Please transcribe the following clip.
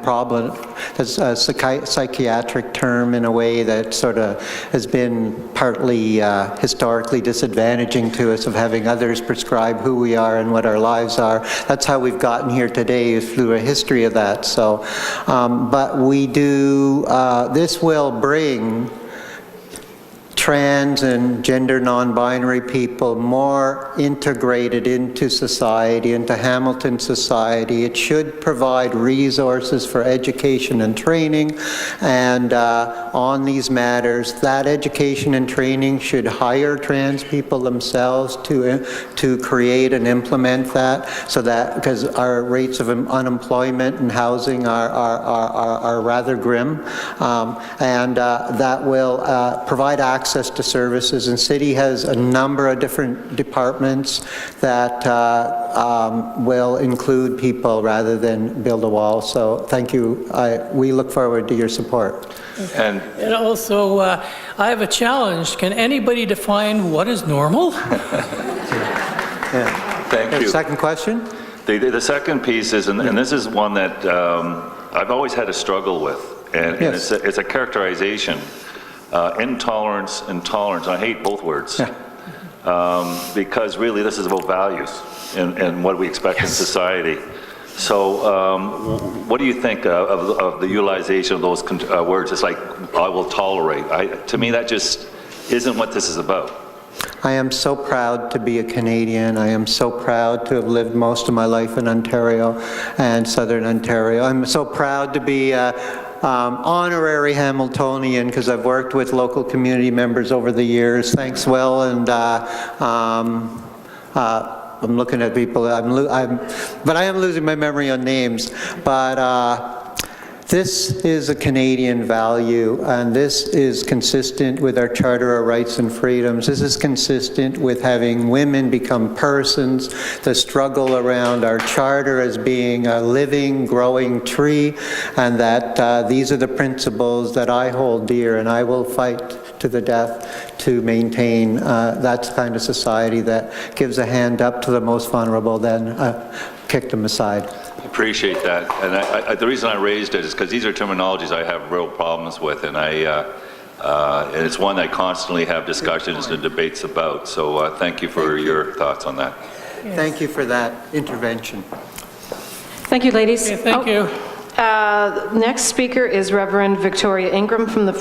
problem. It's a psychiatric term in a way that sort of has been partly historically disadvantaging to us, of having others prescribe who we are and what our lives are. That's how we've gotten here today, is through a history of that. So, but we do, this will bring trans and gender non-binary people more integrated into society, into Hamilton society. It should provide resources for education and training, and on these matters. That education and training should hire trans people themselves to create and implement that, so that, because our rates of unemployment and housing are rather grim, and that will provide access to services. And City has a number of different departments that will include people rather than build a wall. So thank you. We look forward to your support. And also, I have a challenge. Can anybody define what is normal? Yeah. Thank you. Second question? The second piece is, and this is one that I've always had a struggle with, and, Yes. and it's a characterization. Intolerance and tolerance. I hate both words. Yeah. Because really this is about values and what we expect in society. So what do you think of the utilization of those words? It's like, I will tolerate. To me, that just isn't what this is about. I am so proud to be a Canadian. I am so proud to have lived most of my life in Ontario and Southern Ontario. I'm so proud to be honorary Hamiltonian, because I've worked with local community members over the years. Thanks, Will, and I'm looking at people. But I am losing my memory on names. But this is a Canadian value, and this is consistent with our Charter of Rights and Freedoms. This is consistent with having women become persons, the struggle around our Charter as being a living, growing tree, and that these are the principles that I hold dear, and I will fight to the death to maintain that kind of society that gives a hand up to the most vulnerable, then kick them aside. Appreciate that, and the reason I raised it is because these are terminologies I have real problems with, and and it's one I constantly have discussions and debates about. So thank you for your thoughts on that. Yes. Thank you for that intervention. Thank you, ladies. Okay, thank you. Next speaker is Reverend Victoria Ingram from the